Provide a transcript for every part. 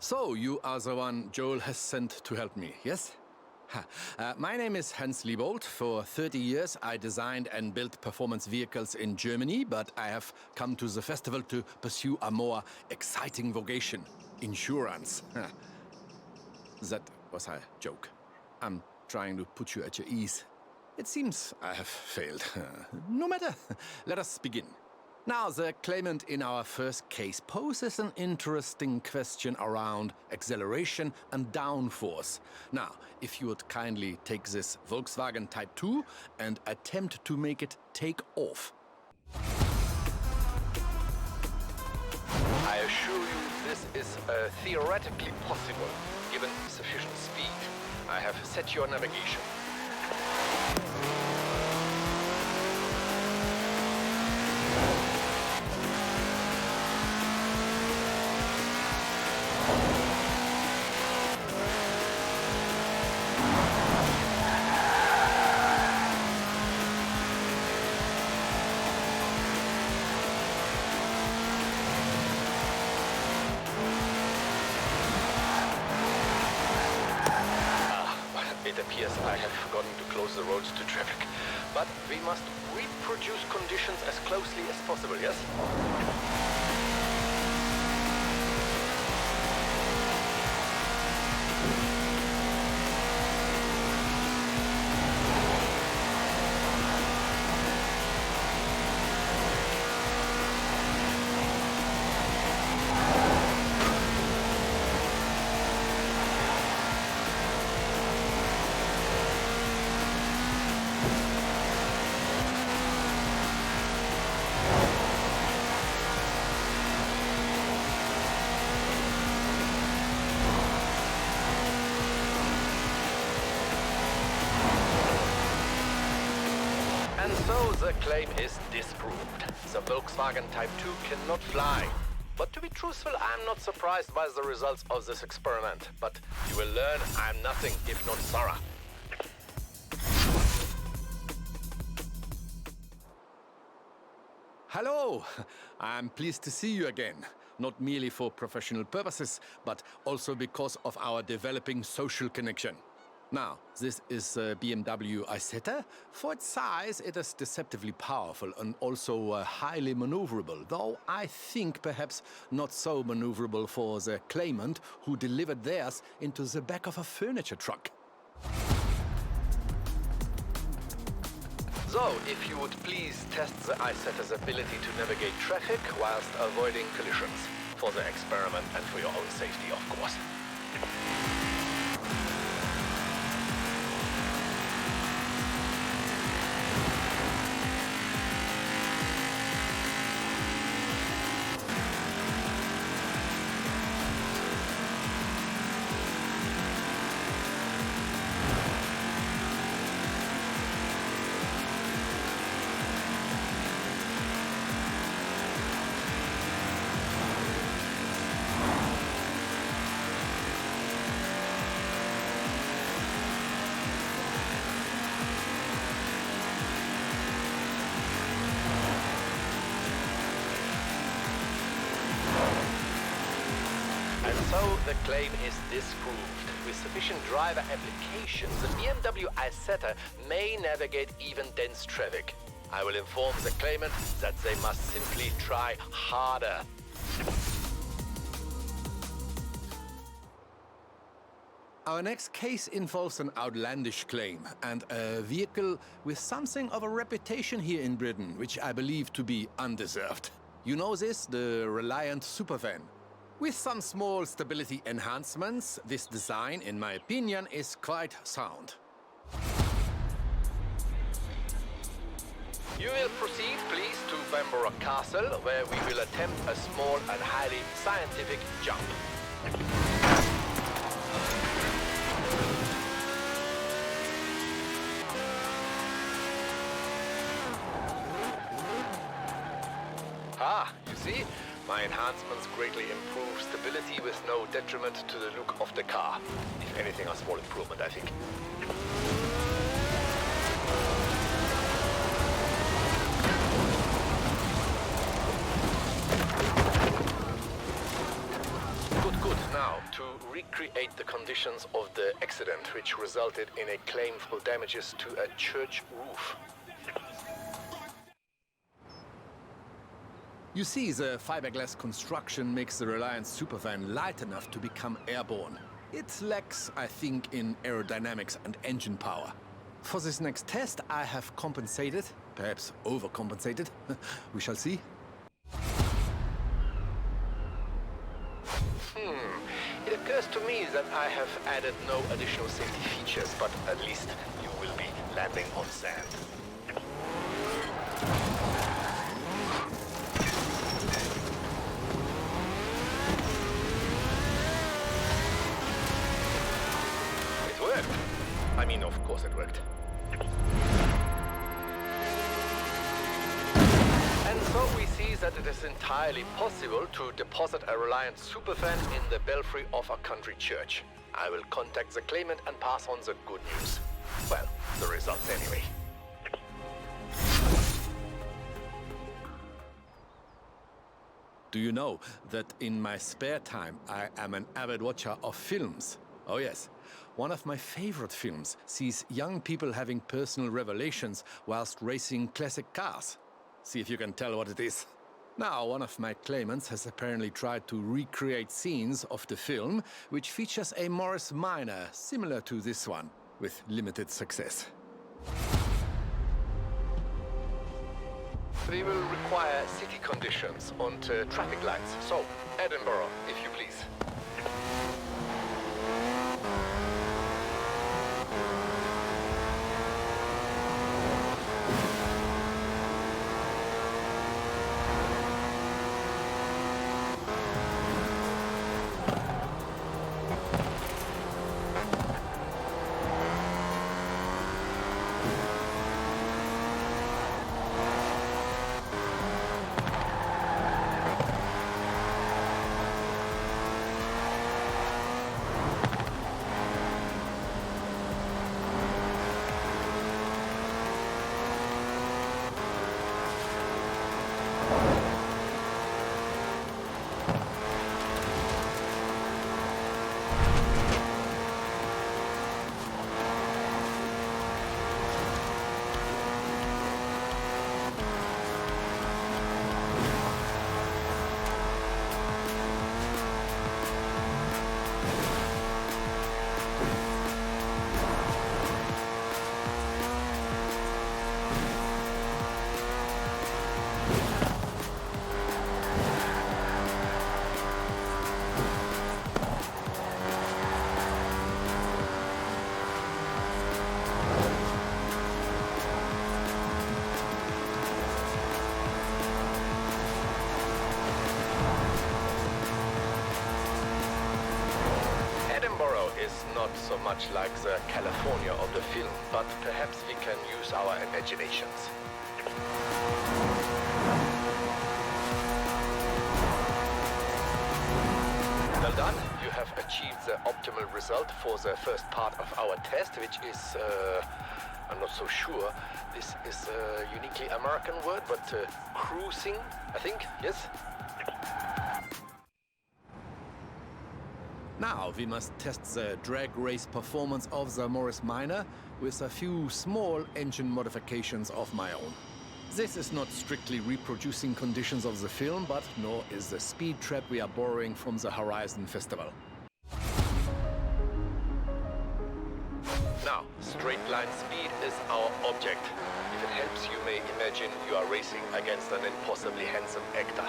So, you are the one Joel has sent to help me, yes? My name is Hans Liebold. For 30 years, I designed and built performance vehicles in Germany, but I have come to the festival to pursue a more exciting vocation, insurance. That was a joke. I'm trying to put you at your ease. It seems I have failed. No matter, let us begin. Now, the claimant in our first case poses an interesting question around acceleration and downforce. Now, if you would kindly take this Volkswagen Type 2 and attempt to make it take off. I assure you this is theoretically possible, given sufficient speed. I have set your navigation. I have forgotten to close the roads to traffic. But we must reproduce conditions as closely as possible, yes? And so the claim is disproved. The Volkswagen Type 2 cannot fly. But to be truthful, I'm not surprised by the results of this experiment. But you will learn I'm nothing if not thorough. Hello! I'm pleased to see you again. Not merely for professional purposes, but also because of our developing social connection. Now, this is a BMW Isetta. For its size, it is deceptively powerful and also highly maneuverable, though I think perhaps not so maneuverable for the claimant who delivered theirs into the back of a furniture truck. So, if you would please test the Isetta's ability to navigate traffic whilst avoiding collisions. For the experiment and for your own safety, of course. So the claim is disproved. With sufficient driver applications, the BMW Isetta may navigate even dense traffic. I will inform the claimant that they must simply try harder. Our next case involves an outlandish claim and a vehicle with something of a reputation here in Britain, which I believe to be undeserved. You know this, the Reliant Supervan. With some small stability enhancements, this design, in my opinion, is quite sound. You will proceed, please, to Bamborough Castle, where we will attempt a small and highly scientific jump. Ah, you see? My enhancements greatly improve stability with no detriment to the look of the car. If anything, a small improvement, I think. Good. Now, to recreate the conditions of the accident which resulted in a claim for damages to a church roof. You see, the fiberglass construction makes the Reliance Supervan light enough to become airborne. It lacks, I think, in aerodynamics and engine power. For this next test, I have compensated, perhaps overcompensated. We shall see. It occurs to me that I have added no additional safety features, but at least you will be landing on sand. It worked. I mean, of course it worked. And so we see that it is entirely possible to deposit a Reliant Superfan in the belfry of a country church. I will contact the claimant and pass on the good news. Well, the results anyway. Do you know that in my spare time I am an avid watcher of films? Oh yes. One of my favorite films sees young people having personal revelations whilst racing classic cars. See if you can tell what it is. Now, one of my claimants has apparently tried to recreate scenes of the film, which features a Morris Minor similar to this one, with limited success. We will require city conditions and traffic lights. So, Edinburgh, if you please. Not so much like the California of the film, but perhaps we can use our imaginations. Well done. You have achieved the optimal result for the first part of our test, which is, I'm not so sure. This is a uniquely American word, but cruising, I think, yes? Now we must test the drag race performance of the Morris Minor with a few small engine modifications of my own. This is not strictly reproducing conditions of the film, but nor is the speed trap we are borrowing from the Horizon Festival. Now, straight line speed is our object. If it helps, you may imagine you are racing against an impossibly handsome actor.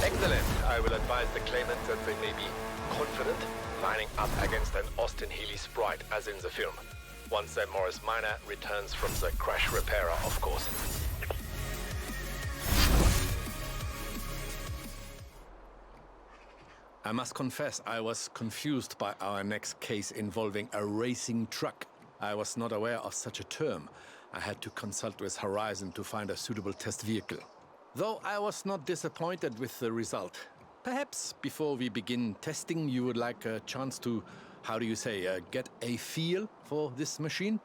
Excellent. I will advise the claimant that they may be confident lining up against an Austin Healey Sprite as in the film. Once the Morris Minor returns from the crash repairer, of course. I must confess, I was confused by our next case involving a racing truck. I was not aware of such a term. I had to consult with Horizon to find a suitable test vehicle. Though I was not disappointed with the result. Perhaps before we begin testing, you would like a chance to, get a feel for this machine?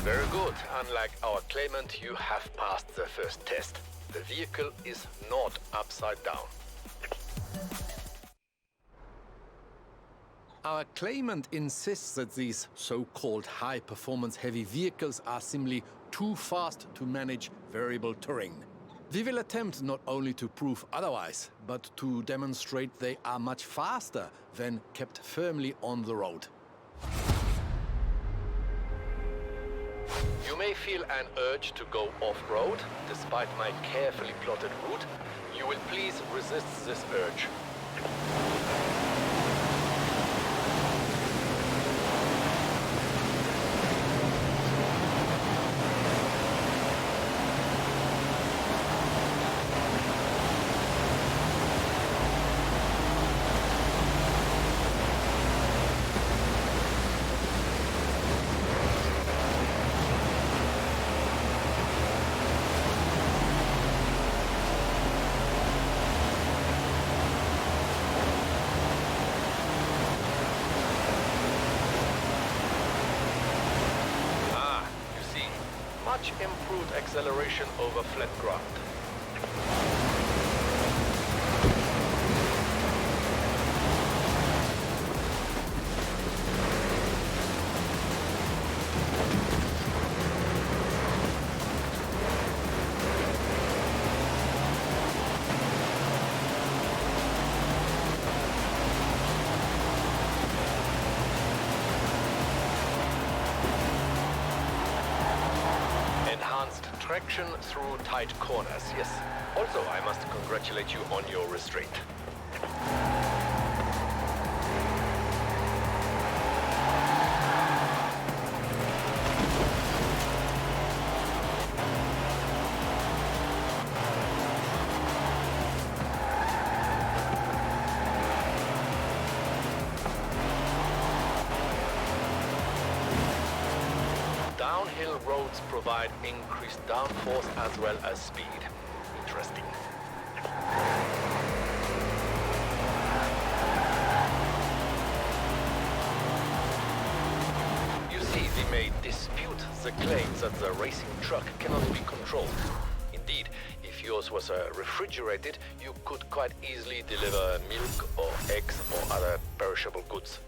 Very good. Unlike our claimant, you have passed the first test. The vehicle is not upside down. Our claimant insists that these so-called high-performance heavy vehicles are simply too fast to manage variable terrain. We will attempt not only to prove otherwise, but to demonstrate they are much faster when kept firmly on the road. You may feel an urge to go off-road. Despite my carefully plotted route, you will please resist this urge. Much improved acceleration over flat ground. Traction through tight corners, yes. Also, I must congratulate you on your restraint. Downhill roads provide increased downforce as well as speed. Interesting. You see, we may dispute the claims that the racing truck cannot be controlled. Indeed, if yours was refrigerated, you could quite easily deliver milk or eggs or other perishable goods.